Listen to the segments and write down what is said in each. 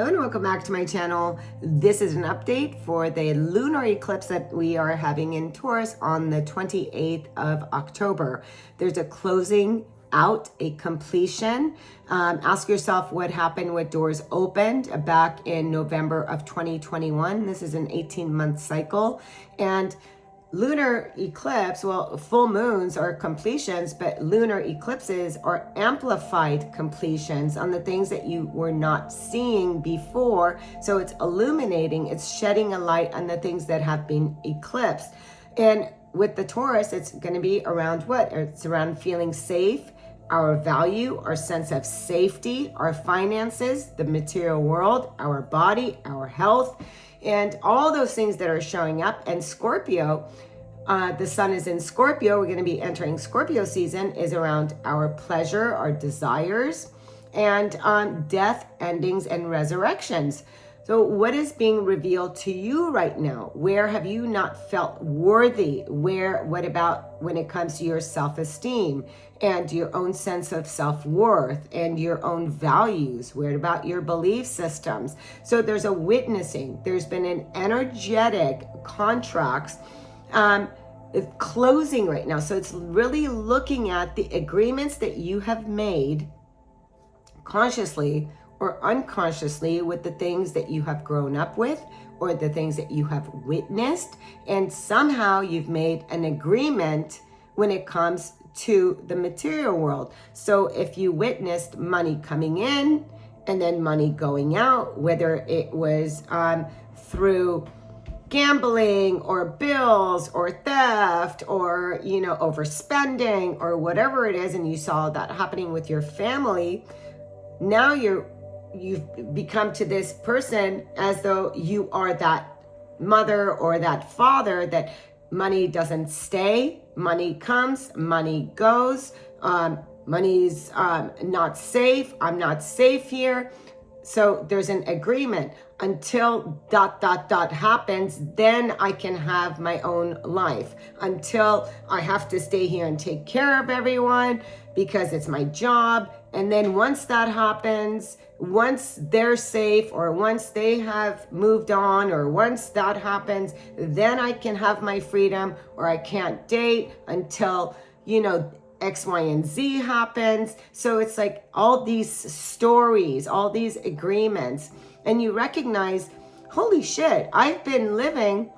Hello and welcome back to my channel. This is an update for the lunar eclipse that we are having in Taurus on the 28th of October. There's a closing out, a completion. Ask yourself what happened with doors opened back in November of 2021. This is an 18-month cycle. And lunar eclipse, well, full moons are completions, but lunar eclipses are amplified completions on the things that you were not seeing before. So it's illuminating, it's shedding a light on the things that have been eclipsed. And with the Taurus, it's going to be around what? It's around feeling safe, our value, our sense of safety, our finances, the material world, our body, our health, and all those things that are showing up. And Scorpio, the sun is in Scorpio. We're going to be entering Scorpio season, is around our pleasure, our desires, and death, endings, and resurrections. So what is being revealed to you right now? Where have you not felt worthy? What about when it comes to your self-esteem and your own sense of self-worth and your own values? What about your belief systems? So there's a witnessing. There's been an energetic contracts closing right now. So it's really looking at the agreements that you have made consciously or unconsciously with the things that you have grown up with or the things that you have witnessed. And somehow you've made an agreement when it comes to the material world. So if you witnessed money coming in and then money going out, whether it was through gambling or bills or theft or, overspending or whatever it is, and you saw that happening with your family, now you've become to this person as though you are that mother or that father, that money doesn't stay, money comes, money goes, money's not safe, I'm not safe here. So there's an agreement until ... happens, then I can have my own life. Until I have to stay here and take care of everyone because it's my job. And then once that happens, once they're safe or once they have moved on or once that happens, then I can have my freedom, or I can't date until, X, Y, and Z happens. So it's like all these stories, all these agreements, and you recognize, holy shit, I've been living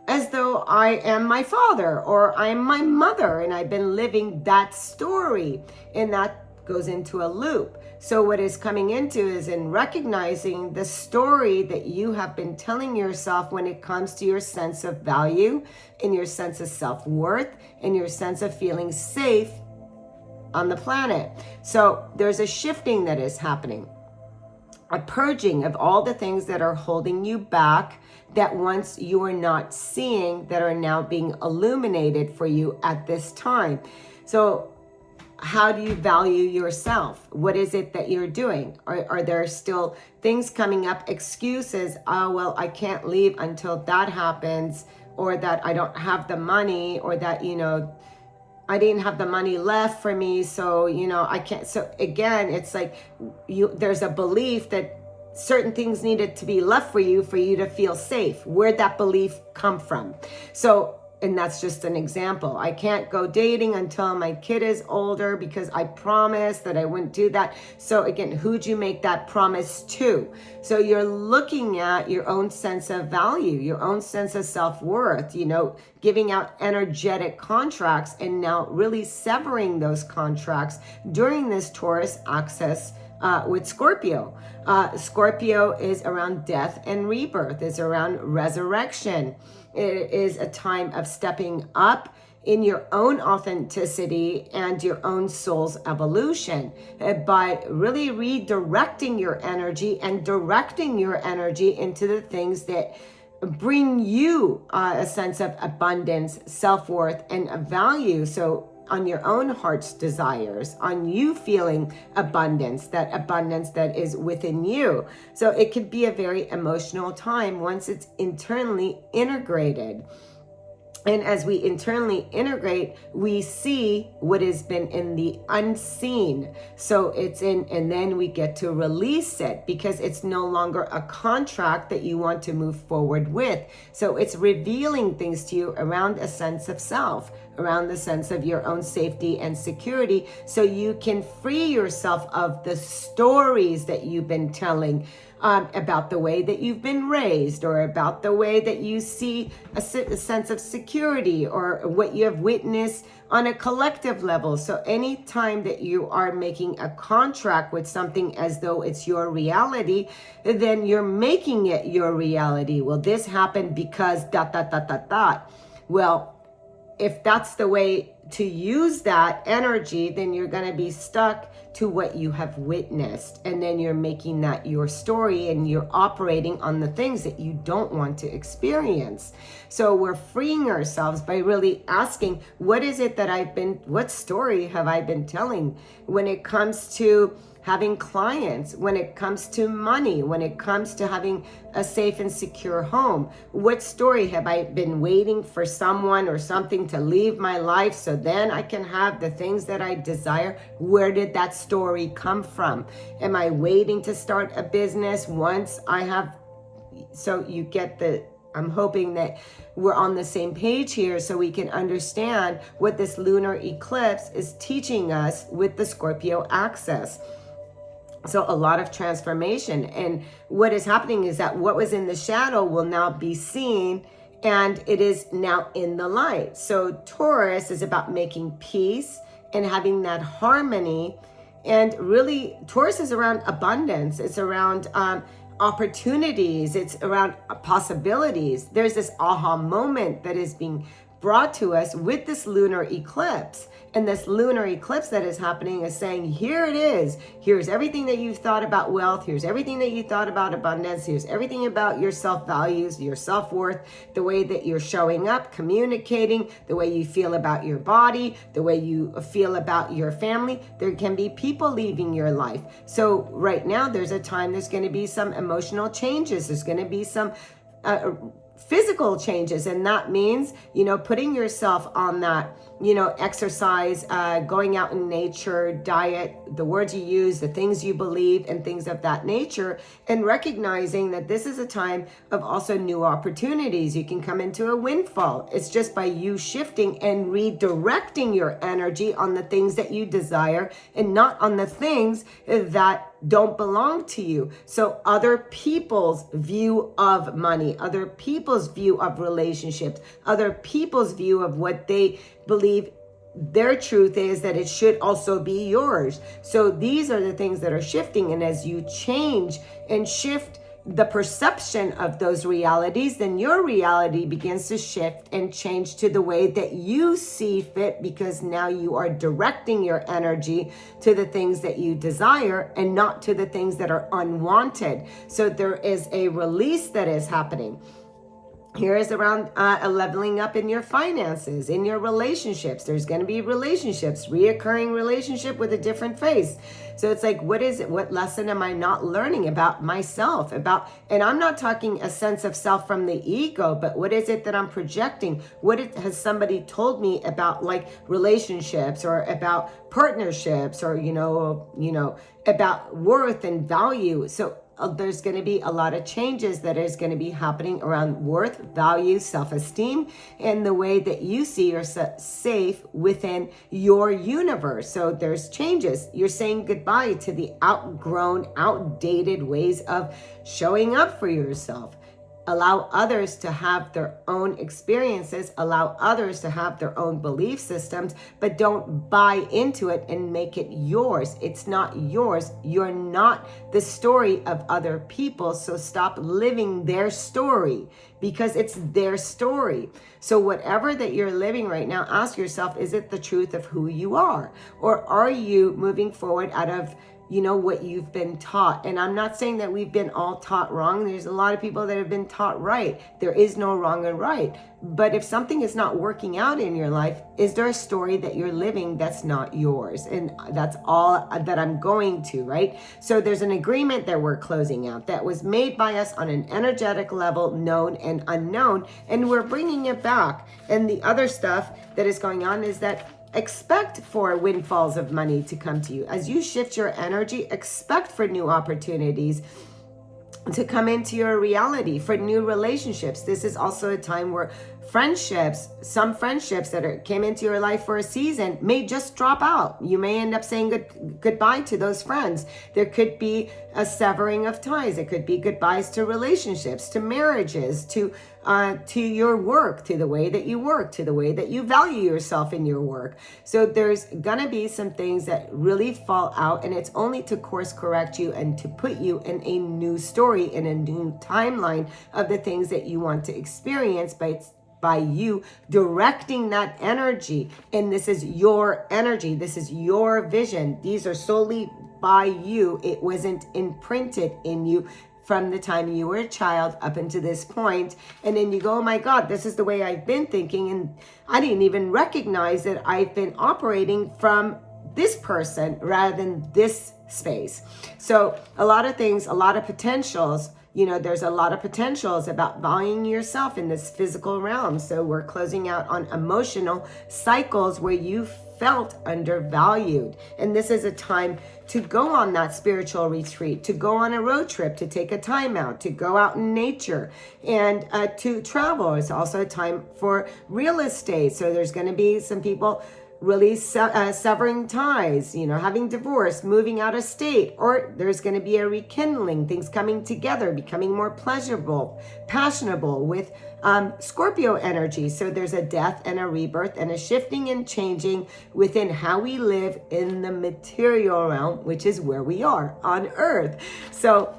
as though I am my father or I am my mother, and I've been living that story, and that goes into a loop. So what is coming into is in recognizing the story that you have been telling yourself when it comes to your sense of value and your sense of self-worth and your sense of feeling safe on the planet. So there's a shifting that is happening, a purging of all the things that are holding you back, that once you were not seeing, that are now being illuminated for you at this time. So how do you value yourself? What is it that you're doing? Are there still things coming up, excuses? Oh, well, I can't leave until that happens, or that I don't have the money, or that, I didn't have the money left for me. So, I can't. So again, it's like there's a belief that certain things needed to be left for you to feel safe. Where'd that belief come from? So, and that's just an example. I can't go dating until my kid is older because I promised that I wouldn't do that. So again, who'd you make that promise to? So you're looking at your own sense of value, your own sense of self-worth, giving out energetic contracts and now really severing those contracts during this Taurus axis with Scorpio. Scorpio is around death and rebirth, is around resurrection. It is a time of stepping up in your own authenticity and your own soul's evolution by really redirecting your energy and directing your energy into the things that bring you a sense of abundance, self-worth, and a value. So on your own heart's desires, on you feeling abundance that is within you. So it could be a very emotional time once it's internally integrated. And as we internally integrate, we see what has been in the unseen. So it's in, and then we get to release it because it's no longer a contract that you want to move forward with. So it's revealing things to you around a sense of self, around the sense of your own safety and security, so you can free yourself of the stories that you've been telling about the way that you've been raised, or about the way that you see a sense of security, or what you have witnessed on a collective level. So anytime that you are making a contract with something as though it's your reality, then you're making it your reality. Well, this happened because ... Well, if that's the way to use that energy, then you're going to be stuck to what you have witnessed. And then you're making that your story, and you're operating on the things that you don't want to experience. So we're freeing ourselves by really asking, what is it that what story have I been telling when it comes to having clients, when it comes to money, when it comes to having a safe and secure home? What story have I been waiting for someone or something to leave my life so then I can have the things that I desire? Where did that story come from? Am I waiting to start a business once I have... So you get I'm hoping that we're on the same page here, so we can understand what this lunar eclipse is teaching us with the Scorpio axis. So a lot of transformation. And what is happening is that what was in the shadow will now be seen, and it is now in the light. So Taurus is about making peace and having that harmony. And really, Taurus is around abundance. It's around opportunities. It's around possibilities. There's this aha moment that is being brought to us with this lunar eclipse. And this lunar eclipse that is happening is saying, here it is. Here's everything that you've thought about wealth. Here's everything that you thought about abundance. Here's everything about your self-values, your self-worth, the way that you're showing up, communicating, the way you feel about your body, the way you feel about your family. There can be people leaving your life. So right now, there's a time there's going to be some emotional changes. There's going to be some physical changes, and that means, putting yourself on that, exercise, going out in nature, diet, the words you use, the things you believe, and things of that nature, and recognizing that this is a time of also new opportunities. You can come into a windfall. It's just by you shifting and redirecting your energy on the things that you desire, and not on the things that don't belong to you. So other people's view of money, other people's view of relationships, other people's view of what they believe their truth is, that it should also be yours. So these are the things that are shifting. And as you change and shift the perception of those realities, then your reality begins to shift and change to the way that you see fit, because now you are directing your energy to the things that you desire and not to the things that are unwanted. So there is a release that is happening. Here is around a leveling up in your finances, in your relationships. There's going to be relationships, reoccurring relationship with a different face. So it's like, what is it? What lesson am I not learning about myself? And I'm not talking a sense of self from the ego, but what is it that I'm projecting? Has somebody told me about, like, relationships, or about partnerships, or, about worth and value? So there's going to be a lot of changes that is going to be happening around worth, value, self-esteem, and the way that you see yourself safe within your universe. So there's changes. You're saying goodbye to the outgrown, outdated ways of showing up for yourself. Allow others to have their own experiences, allow others to have their own belief systems, but don't buy into it and make it yours. It's not yours. You're not the story of other people. So stop living their story, because it's their story. So whatever that you're living right now, ask yourself, is it the truth of who you are? Or are you moving forward out of you know, what you've been taught. And I'm not saying that we've been all taught wrong. There's a lot of people that have been taught right. There is no wrong and right. But if something is not working out in your life, is there a story that you're living that's not yours? And that's all that I'm going to, right? So there's an agreement that we're closing out that was made by us on an energetic level, known and unknown, and we're bringing it back. And the other stuff that is going on is that expect for windfalls of money to come to you. As you shift your energy, expect for new opportunities to come into your reality, for new relationships. This is also a time where some friendships that came into your life for a season may just drop out. You may end up saying goodbye to those friends. There could be a severing of ties. It could be goodbyes to relationships, to marriages, to your work, to the way that you work, to the way that you value yourself in your work. So there's gonna be some things that really fall out, and it's only to course correct you and to put you in a new story, in a new timeline of the things that you want to experience by you directing that energy. And this is your energy. This is your vision. These are solely by you. It wasn't imprinted in you from the time you were a child up until this point. And then you go, oh my God, this is the way I've been thinking. And I didn't even recognize that I've been operating from this person rather than this space. So a lot of things, a lot of potentials, you know, there's a lot of potentials about valuing yourself in this physical realm. So we're closing out on emotional cycles where you felt undervalued. And this is a time to go on that spiritual retreat, to go on a road trip, to take a time out, to go out in nature, and to travel. It's also a time for real estate. So there's going to be some people really severing ties, you know, having divorce, moving out of state, or there's going to be a rekindling, things coming together, becoming more pleasurable, passionable with Scorpio energy. So there's a death and a rebirth and a shifting and changing within how we live in the material realm, which is where we are on Earth. So,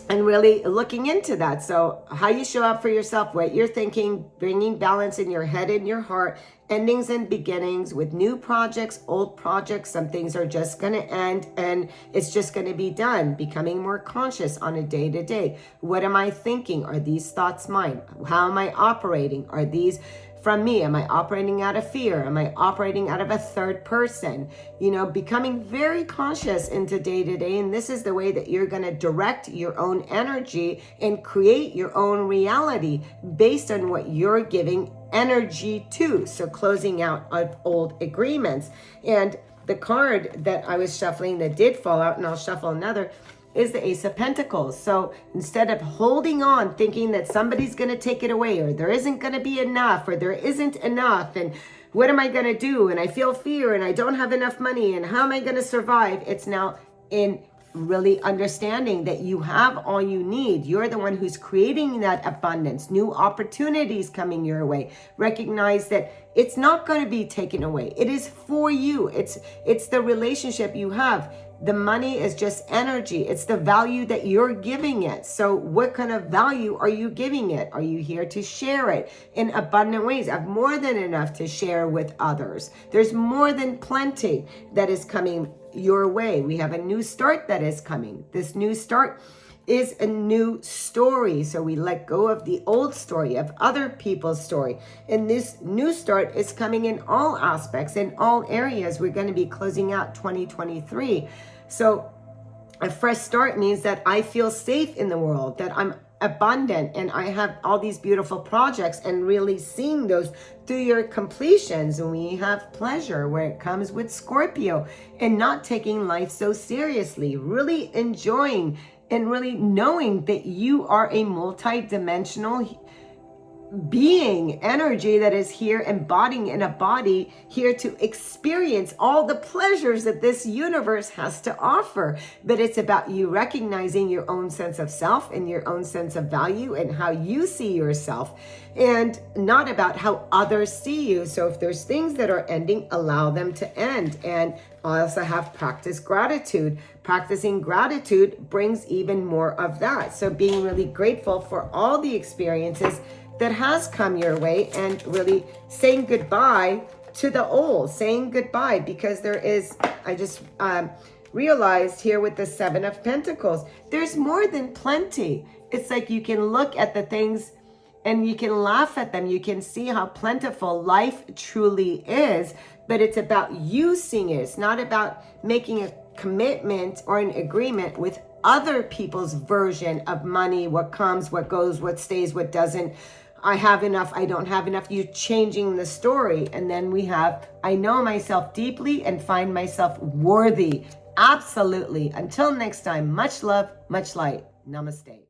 and really looking into that. So how you show up for yourself, what you're thinking, bringing balance in your head and your heart, endings and beginnings with new projects, old projects. Some things are just going to end and it's just going to be done. Becoming more conscious on a day-to-day. What am I thinking? Are these thoughts mine? How am I operating? Are these from me? Am I operating out of fear? Am I operating out of a third person? You know, becoming very conscious into day to day. And this is the way that you're going to direct your own energy and create your own reality based on what you're giving energy to. So closing out of old agreements. And the card that I was shuffling that did fall out, and I'll shuffle another, is the Ace of Pentacles. So instead of holding on, thinking that somebody's going to take it away, or there isn't going to be enough, or there isn't enough, and what am I going to do? And I feel fear, and I don't have enough money, and how am I going to survive? It's now in really understanding that you have all you need. You're the one who's creating that abundance, new opportunities coming your way. Recognize that it's not going to be taken away. It is for you. It's the relationship you have. The money is just energy. It's the value that you're giving it. So what kind of value are you giving it? Are you here to share it in abundant ways? I have more than enough to share with others. There's more than plenty that is coming your way. We have a new start that is coming. This new start is a new story. So we let go of the old story, of other people's story. And this new start is coming in all aspects, in all areas. We're going to be closing out 2023. So a fresh start means that I feel safe in the world, that I'm abundant, and I have all these beautiful projects, and really seeing those through your completions. And we have pleasure where it comes with Scorpio, and not taking life so seriously, really enjoying and really knowing that you are a multi-dimensional being, energy that is here embodying in a body, here to experience all the pleasures that this universe has to offer. But it's about you recognizing your own sense of self and your own sense of value and how you see yourself, and not about how others see you. So if there's things that are ending, allow them to end. And I also have practice gratitude. Practicing gratitude brings even more of that. So being really grateful for all the experiences that has come your way, and really saying goodbye to the old, saying goodbye, because there is, I just realized here with the Seven of Pentacles, there's more than plenty. It's like you can look at the things and you can laugh at them. You can see how plentiful life truly is, but it's about you seeing it. It's not about making a commitment or an agreement with other people's version of money, what comes, what goes, what stays, what doesn't. I have enough, I don't have enough. You changing the story. And then we have, I know myself deeply and find myself worthy. Absolutely. Until next time, much love, much light. Namaste.